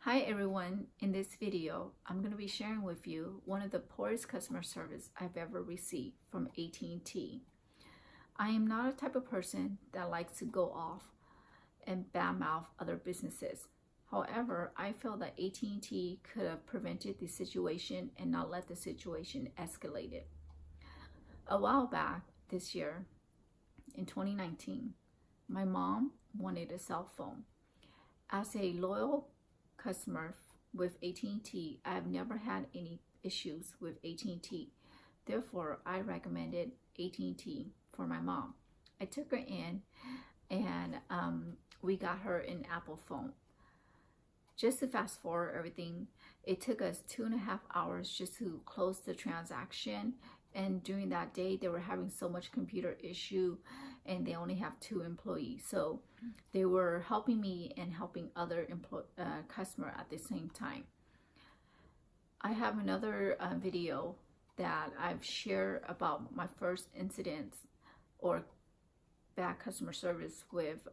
Hi everyone, in this video I'm going to be sharing with you one of the poorest customer service I've ever received from AT&T. I am not a type of person that likes to go off and badmouth other businesses. However, I feel that AT&T could have prevented the situation and not let the situation escalate. A while back this year, in 2019, my mom wanted a cell phone. As a loyal customer with AT&T, I have never had any issues with AT&T. Therefore, I recommended AT&T for my mom. I took her in and we got her an Apple phone. Just to fast forward everything, it took us 2.5 hours just to close the transaction. And during that day, they were having so much computer issue and they only have 2 employees. So they were helping me and helping other customer at the same time. I have another video that I've shared about my first incidents or bad customer service with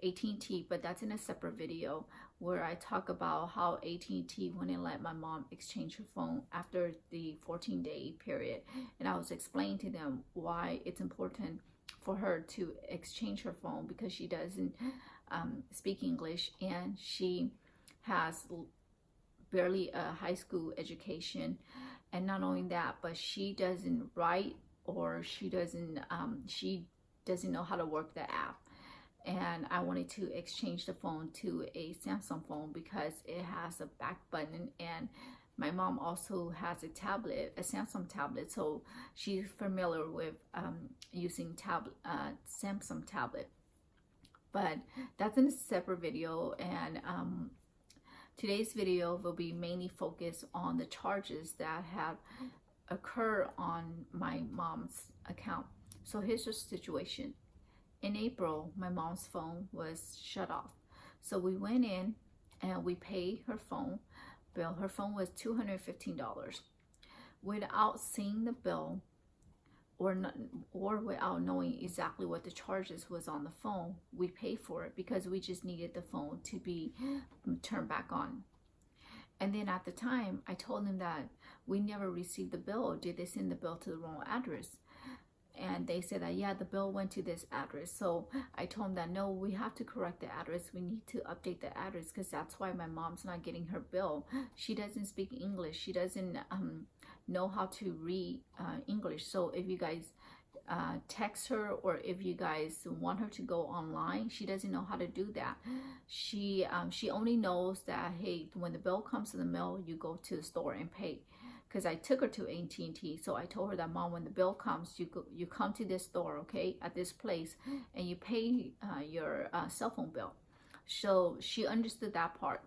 AT&T, but that's in a separate video where I talk about how AT&T wouldn't let my mom exchange her phone after the 14-day period. And I was explaining to them why it's important for her to exchange her phone, because she doesn't speak English and she has barely a high school education. And not only that, but she doesn't write, or she doesn't know how to work the app. And I wanted to exchange the phone to a Samsung phone because it has a back button, and my mom also has a tablet, a Samsung tablet, so she's familiar with using Samsung tablet. But that's in a separate video, and today's video will be mainly focused on the charges that have occurred on my mom's account. So here's the situation. In April, my mom's phone was shut off. So we went in and we paid her phone bill. Her phone was $215. Without seeing the bill or without knowing exactly what the charges was on the phone, we paid for it because we just needed the phone to be turned back on. And then at the time, I told them that we never received the bill. Did they send the bill to the wrong address? And they said that, yeah, the bill went to this address. So I told them that, no, we have to correct the address. We need to update the address because that's why my mom's not getting her bill. She doesn't speak English. She doesn't know how to read English. So if you guys text her, or if you guys want her to go online, she doesn't know how to do that. She only knows that, hey, when the bill comes to the mail, you go to the store and pay. Because I took her to AT&T, so I told her that, Mom, when the bill comes, you come to this store, okay, at this place, and you pay your cell phone bill. So she understood that part.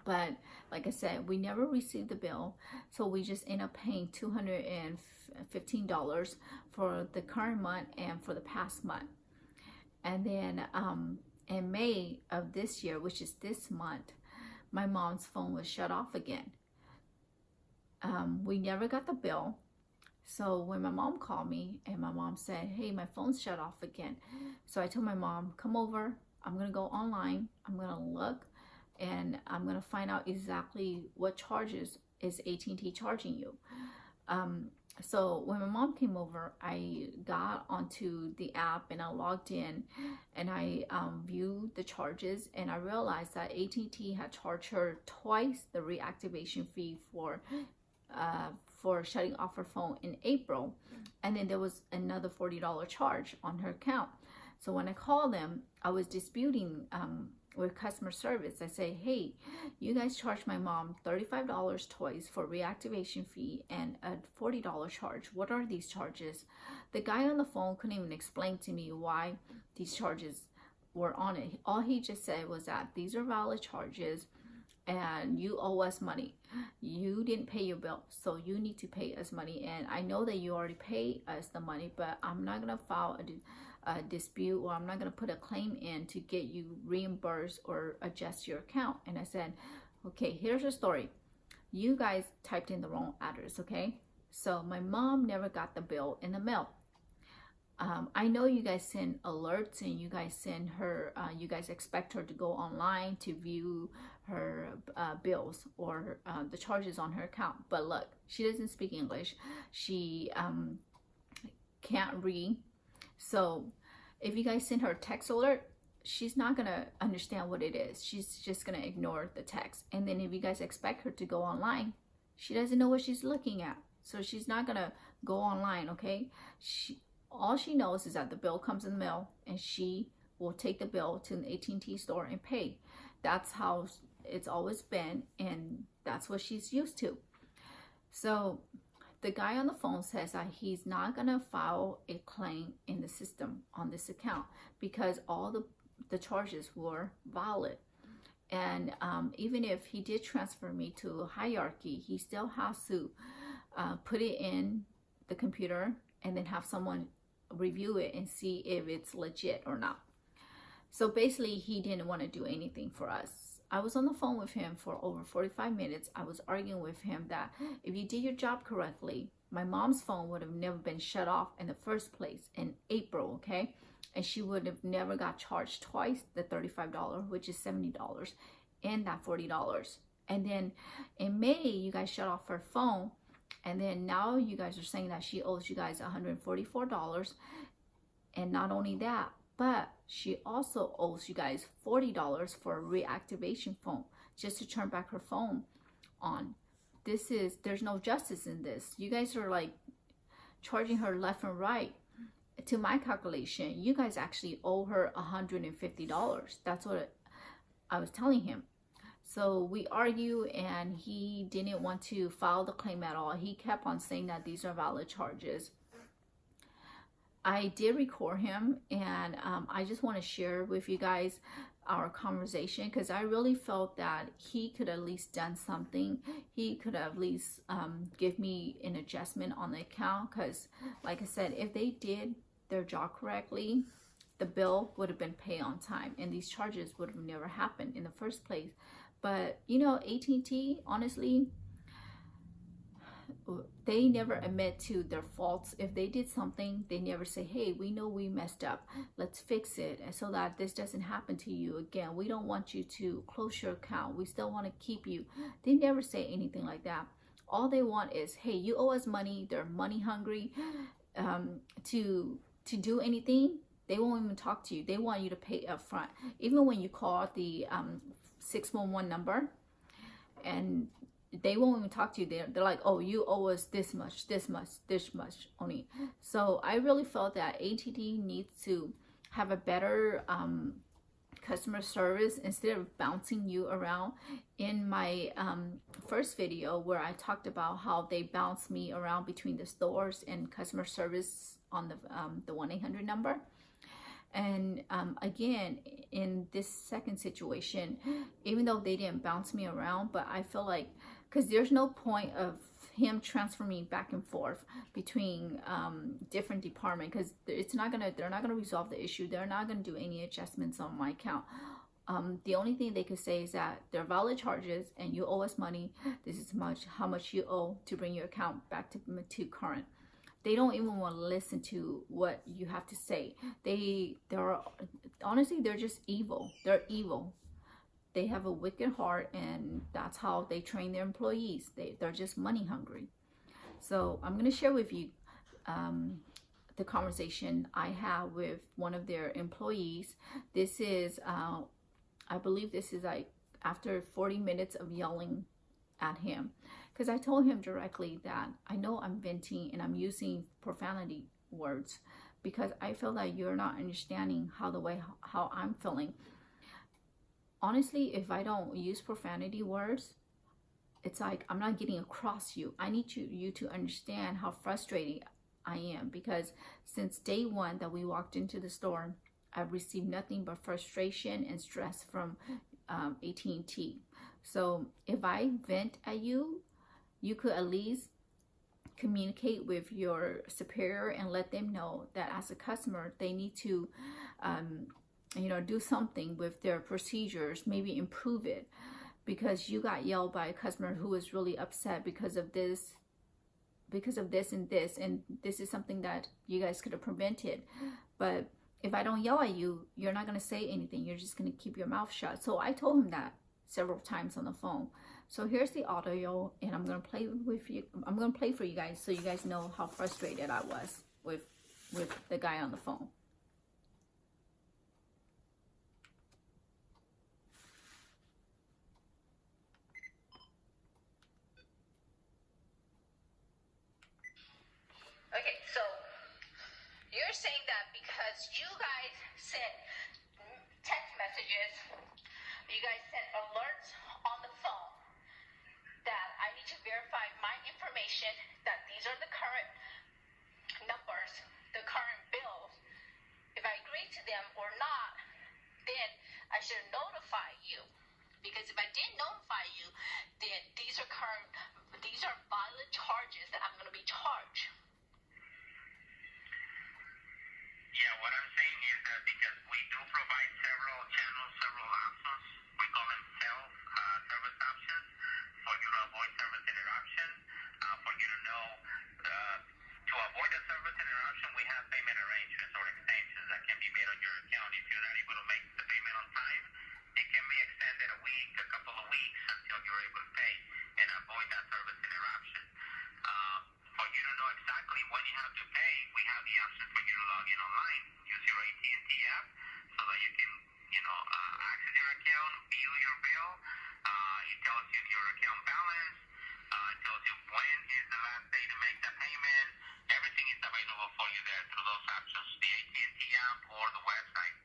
But like I said, we never received the bill, so we just end up paying $215 for the current month and for the past month. And then in May of this year, which is this month, my mom's phone was shut off again. We never got the bill. So when my mom called me and my mom said, hey, my phone's shut off again. So I told my mom, come over, I'm gonna go online, I'm gonna look, and I'm gonna find out exactly what charges is AT&T charging you. So when my mom came over, I got onto the app and I logged in and I viewed the charges, and I realized that AT&T had charged her twice the reactivation fee for shutting off her phone in April, and then there was another $40 charge on her account. So when I called them, I was disputing with customer service. I say, hey, you guys charged my mom $35 twice for reactivation fee and a $40 charge. What are these charges? The guy on the phone couldn't even explain to me why these charges were on it. All he just said was that these are valid charges and you owe us money. You didn't pay your bill, so you need to pay us money. And I know that you already paid us the money, but I'm not gonna file a dispute, or I'm not gonna put a claim in to get you reimbursed or adjust your account. And I said, okay, here's the story. You guys typed in the wrong address, okay? So my mom never got the bill in the mail. I know you guys send alerts and you guys send her, you guys expect her to go online to view her bills or the charges on her account. But look, she doesn't speak English. She can't read. So if you guys send her a text alert, she's not going to understand what it is. She's just going to ignore the text. And then if you guys expect her to go online, she doesn't know what she's looking at. So she's not going to go online, okay? All she knows is that the bill comes in the mail and she will take the bill to the AT&T store and pay. That's how it's always been, and that's what she's used to. So the guy on the phone says that he's not going to file a claim in the system on this account because all the charges were valid. And even if he did transfer me to a hierarchy, he still has to put it in the computer and then have someone review it and see if it's legit or not. So basically, he didn't want to do anything for us. I was on the phone with him for over 45 minutes. I was arguing with him that if you did your job correctly, my mom's phone would have never been shut off in the first place in April, okay? And she would have never got charged twice the $35, which is $70, and that $40. And then in May, you guys shut off her phone. And then now you guys are saying that she owes you guys $144. And not only that, but she also owes you guys $40 for a reactivation phone just to turn back her phone on. There's no justice in this. You guys are like charging her left and right. To my calculation, you guys actually owe her $150. That's what I was telling him. So we argue, and he didn't want to file the claim at all. He kept on saying that these are valid charges. I did record him, and I just want to share with you guys our conversation because I really felt that he could at least done something. He could at least give me an adjustment on the account because, like I said, if they did their job correctly, the bill would have been paid on time, and these charges would have never happened in the first place. But, you know, AT&T, honestly, they never admit to their faults. If they did something, they never say, hey, we know we messed up. Let's fix it so that this doesn't happen to you again. We don't want you to close your account. We still want to keep you. They never say anything like that. All they want is, hey, you owe us money. They're money hungry. To do anything, they won't even talk to you. They want you to pay up front. Even when you call the 611 number, and they won't even talk to you. They're like, oh, you owe us this much only. So I really felt that AT&T needs to have a better customer service instead of bouncing you around. In my first video where I talked about how they bounce me around between the stores and customer service on the 1-800 number. And again, in this second situation, even though they didn't bounce me around, but I feel like, because there's no point of him transferring me back and forth between different departments, because they're not gonna resolve the issue. They're not gonna do any adjustments on my account. The only thing they could say is that they're valid charges and you owe us money. This is how much you owe to bring your account back to current. They don't even want to listen to what you have to say. They're honestly, they're just evil. They're evil. They have a wicked heart, and that's how they train their employees. They're just money hungry. So I'm going to share with you the conversation I had with one of their employees. This is, I believe this is like after 40 minutes of yelling at him, because I told him directly that I know I'm venting and I'm using profanity words because I feel that you're not understanding how I'm feeling. Honestly, if I don't use profanity words, it's like I'm not getting across you. I need you to understand how frustrating I am, because since day one that we walked into the store, I've received nothing but frustration and stress from AT&T. So if I vent at you, you could at least communicate with your superior and let them know that as a customer, they need to, do something with their procedures, maybe improve it, because you got yelled by a customer who was really upset because of this because of this and this, and this is something that you guys could have prevented. But if I don't yell at you, you're not going to say anything. You're just going to keep your mouth shut. So I told him that several times on the phone. So here's the audio, and I'm going to play with you. I'm going to play for you guys so you guys know how frustrated I was with the guy on the phone. Okay, so you're saying that because you guys sent text messages, you guys sent alerts on the phone, that I need to verify my information, that these are the current numbers, the current bills. If I agree to them or not, then I should notify you. Because if I didn't notify you, then these are violent charges that I'm going to be charged. Yeah, what I'm saying is that because we do provide several channels, several options, we call them self-service options, for you to avoid service interruption, for you to know, to avoid a service interruption, we have payment arrangements or extensions that can be made on your account. If you're not able to make the payment on time, it can be extended a week, a couple of weeks until you're able to pay and avoid that service interruption. For you to know exactly when you have to pay, we have the option for you to log in online, use your AT&T app, so that you can, access your account, view your bill. It tells you your account balance. It tells you when is the last day to make the payment. Everything is available for you there through those options, the AT&T app or the website.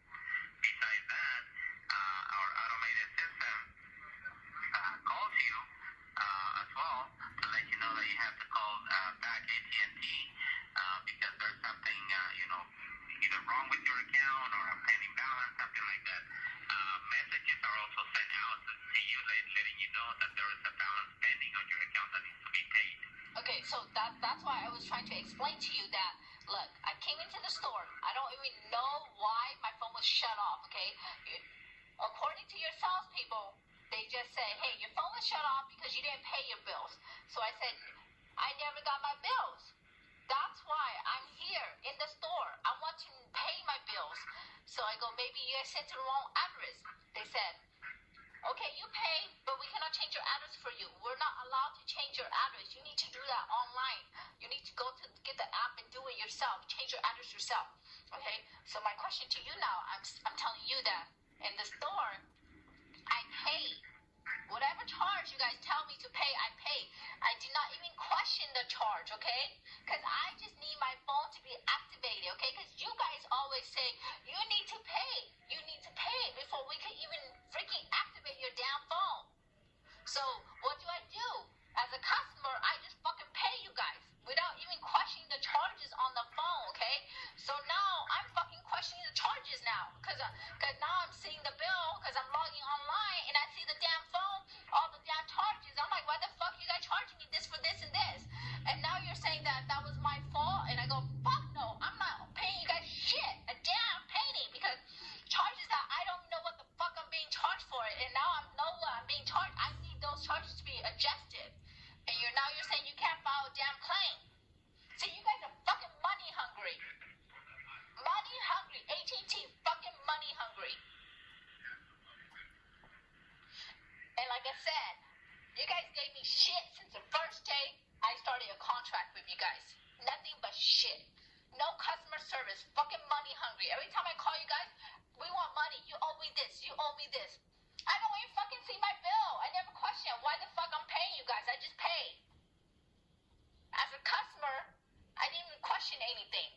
Besides that, our automated system calls you as well to let you know that you have to call back AT&T because there's something either wrong with your account or a pending balance, something like that. Messages are also sent out to you, letting you know that there is a balance pending on your account that needs to be paid. Okay, so that's why I was trying to explain to you that, look, I came into the store. I don't even know why my phone was shut off, okay? According to your salespeople, they just say, hey, your phone was shut off because you didn't pay your bills. So I said, I never got my bills. That's why I'm here in the store. I want to pay my bills. So I go, maybe you guys sent to the wrong address. They said, okay, you pay, but we cannot change your address for you. We're not allowed to change your address. You need to do that online. You need to go to get the app and do it yourself. Change your address yourself. Okay? So my question to you now, I'm telling you that in the store, I pay. Whatever charge you guys tell me to pay, I pay. I did not even question the charge, okay? Because I just need my phone to be activated, okay? Because you guys always say, you need to pay. You need to pay before we can even freaking activate your damn phone. So what do? As a customer, I just fucking pay you guys without even questioning the charges on the phone, okay? So now I'm fucking questioning the charges now. Because now I'm seeing the bill because I'm logging online and I see the damn phone, all the damn charges. I'm like, why the fuck you guys charging me this for this and this? And now you're saying that was my fault, and I go, fuck no, I'm not paying you guys shit, a damn penny, because charges that I don't know what the fuck I'm being charged for, and now I know what I'm being charged. I need those charges to be adjusted, and you're saying you can't file a damn claim. See, you guys are fucking money hungry. Money hungry. AT&T fucking money hungry. And like I said, you guys gave me shit since the first day I started a contract with you guys. Nothing but shit. No customer service. Fucking money hungry. Every time I call you guys, we want money. You owe me this. You owe me this. I don't even fucking see my bill. I never question why the fuck I'm paying you guys. I just pay. As a customer, I didn't even question anything.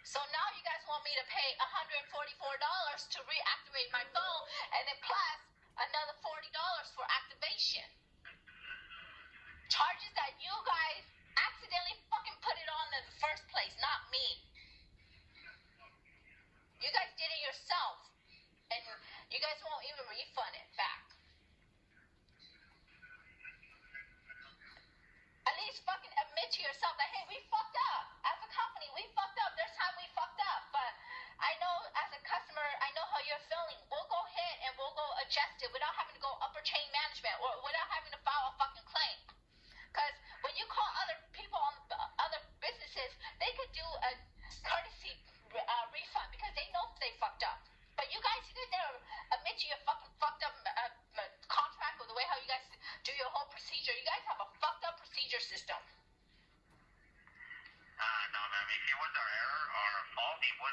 So now you guys want me to pay $144 to reactivate my phone, and then plus another $40 for activation. Charges that you guys accidentally fucking put it on in the first place, not me. You guys did it yourself, and you guys won't even refund it back. At least fucking admit to yourself that, hey, we fucked up. As a company, we fucked up. There's time we fucked up. But I know as a customer, I know how you're feeling. We'll go ahead and we'll go adjust it without having to go upper chain management or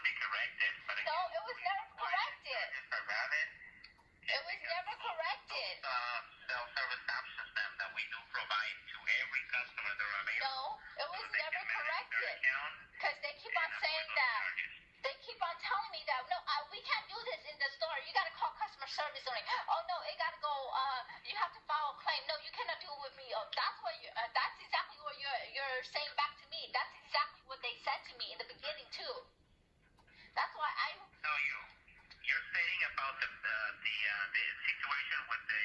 will be corrected. But No, it was never corrected. Charges are valid. It was never corrected. Self-service options that we do provide to every customer that are available. No, it was So they never can manage their corrected. account Because they keep on and saying avoid those that. charges. They keep on telling me that, no, we can't do this in the store. You got to call customer service only. Oh, no, it got to go, you have to file a claim. No, you cannot do it with me. Oh, that's exactly what you're saying back to me. That's exactly what they said to me in the beginning, too. That's why So you're stating about the situation with the...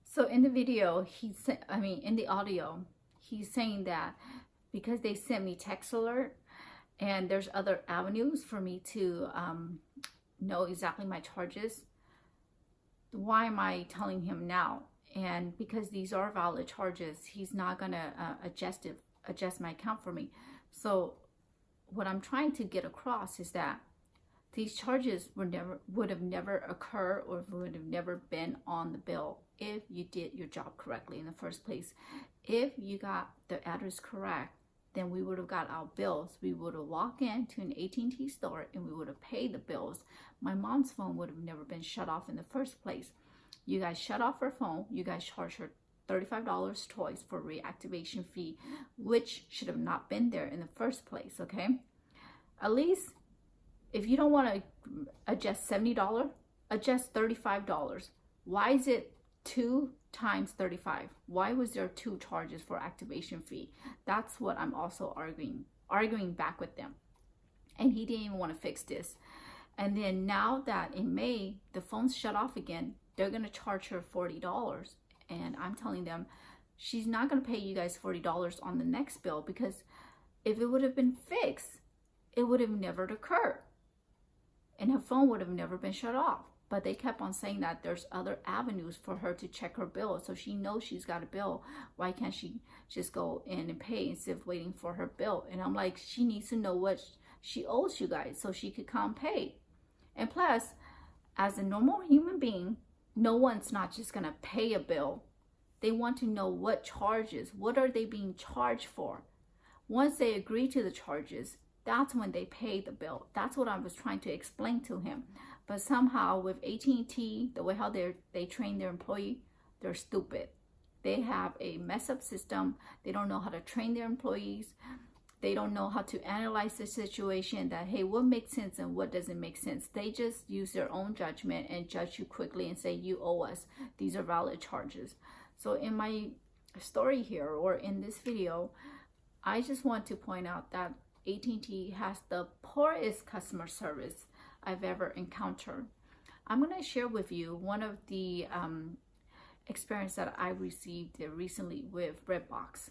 So in the video, in the audio, he's saying that because they sent me text alert and there's other avenues for me to know exactly my charges, why am I telling him now? And because these are valid charges, he's not gonna adjust my account for me. So what I'm trying to get across is that these charges would have never occurred or would have never been on the bill if you did your job correctly in the first place. If you got the address correct, then we would have got our bills. We would have walked into an AT&T store and we would have paid the bills. My mom's phone would have never been shut off in the first place. You guys shut off her phone. You guys charged her $35 twice for reactivation fee, which should have not been there in the first place, okay? At least, if you don't want to adjust $70, adjust $35. Why is it 2 times 35? Why was there 2 charges for activation fee? That's what I'm also arguing back with them. And he didn't even want to fix this. And then now that in May, the phone's shut off again, they're going to charge her $40. And I'm telling them, she's not going to pay you guys $40 on the next bill, because if it would have been fixed, it would have never occurred. And her phone would have never been shut off. But they kept on saying that there's other avenues for her to check her bill. So she knows she's got a bill. Why can't she just go in and pay instead of waiting for her bill? And I'm like, she needs to know what she owes you guys so she could come pay. And plus, as a normal human being, no one's not just going to pay a bill. They want to know what charges, what are they being charged for? Once they agree to the charges, that's when they pay the bill. That's what I was trying to explain to him. But somehow with AT&T, the way how they train their employee, they're stupid. They have a mess up system. They don't know how to train their employees. They don't know how to analyze the situation that, hey, what makes sense and what doesn't make sense. They just use their own judgment and judge you quickly and say, you owe us. These are valid charges. So in my story here, or in this video, I just want to point out that AT&T has the poorest customer service I've ever encountered. I'm going to share with you one of the experience that I received recently with Redbox.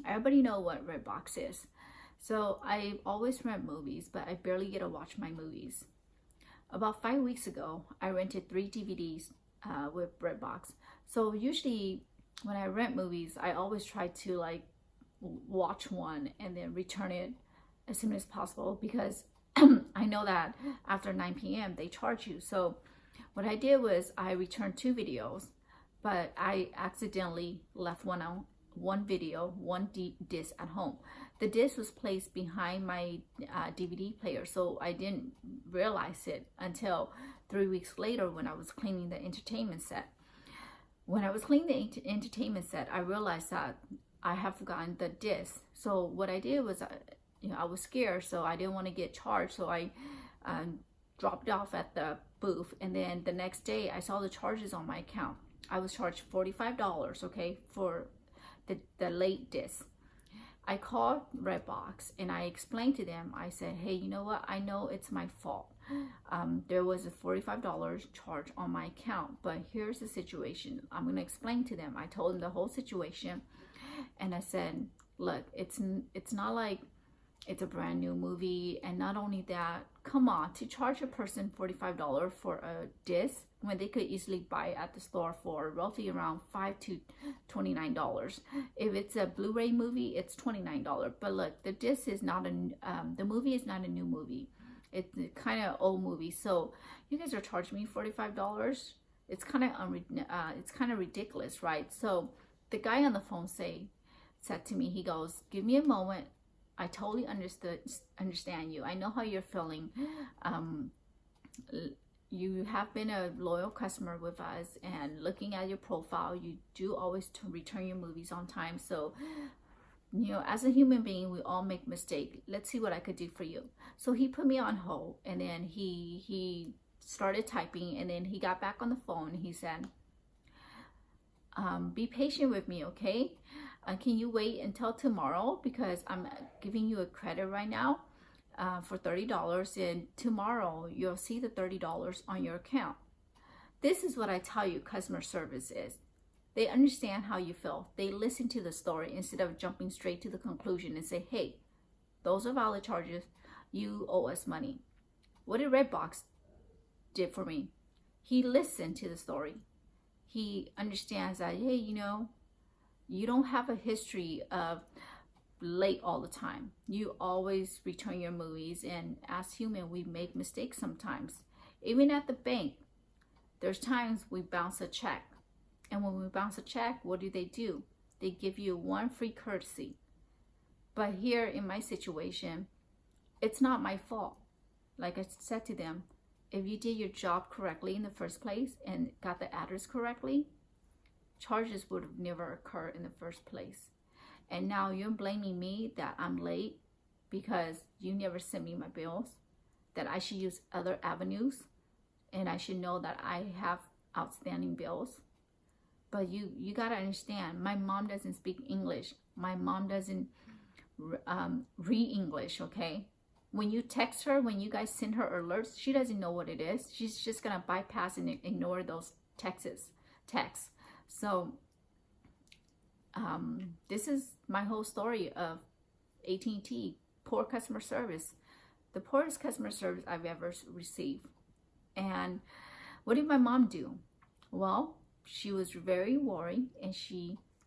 Everybody know what Redbox is. So I always rent movies, but I barely get to watch my movies. About 5 weeks ago, I rented 3 DVDs with Redbox. So usually when I rent movies, I always try to watch one and then return it as soon as possible, because I know that after 9 p.m. they charge you. So what I did was I returned 2 videos, but I accidentally left one video, one disc at home. The disc was placed behind my DVD player, so I didn't realize it until 3 weeks later when I was cleaning the entertainment set. When I was cleaning the entertainment set, I realized that I have forgotten the disc. So what I did was, I was scared, so I didn't want to get charged. So I dropped it off at the booth, and then the next day I saw the charges on my account. I was charged $45, okay, for the late disc. I called Redbox and I explained to them, I said, hey, you know what? I know it's my fault. There was a $45 charge on my account, but here's the situation. I'm going to explain to them. I told them the whole situation, and I said, look, it's not like it's a brand new movie, and not only that, come on, to charge a person $45 for a disc when they could easily buy it at the store for roughly around $5 to $29. If it's a Blu-ray movie, it's $29. But look, the disc is not the movie is not a new movie. It's kind of old movie. So you guys are charging me $45. It's kind of ridiculous, right? So the guy on the phone said to me, he goes, give me a moment. I totally understand you. I know how you're feeling. You have been a loyal customer with us, and looking at your profile, you do always return your movies on time. So, you know, as a human being, we all make mistakes. Let's see what I could do for you. So he put me on hold, and then he started typing, and then he got back on the phone. He said, be patient with me, okay? Can you wait until tomorrow, because I'm giving you a credit right now for $30, and tomorrow you'll see the $30 on your account. This is what I tell you customer service is. They understand how you feel. They listen to the story instead of jumping straight to the conclusion and say, hey, those are valid charges. You owe us money. What did Redbox did for me? He listened to the story. He understands that, hey, you know, you don't have a history of late all the time. You always return your movies, and as human, we make mistakes sometimes. Even at the bank, there's times we bounce a check. And when we bounce a check, what do? They give you one free courtesy. But here in my situation, it's not my fault. Like I said to them, if you did your job correctly in the first place and got the address correctly, charges would have never occurred in the first place. And now you're blaming me that I'm late because you never sent me my bills, that I should use other avenues, and I should know that I have outstanding bills. But you gotta understand, my mom doesn't speak English. My mom doesn't read English, okay? When you text her, when you guys send her alerts, she doesn't know what it is. She's just gonna bypass and ignore those texts. So this is my whole story of AT&T, poor customer service. The poorest customer service I've ever received. And what did my mom do? Well, she was very worried, and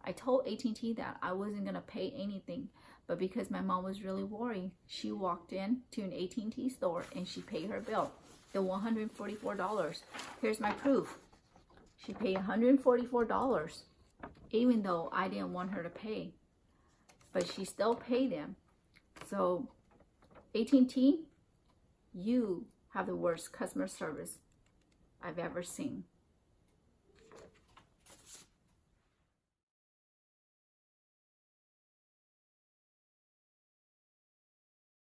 I told AT&T that I wasn't gonna pay anything, but because my mom was really worried, she walked in to an AT&T store and she paid her bill, the $144. Here's my proof. She paid $144, even though I didn't want her to pay, but she still paid them. So AT&T, you have the worst customer service I've ever seen.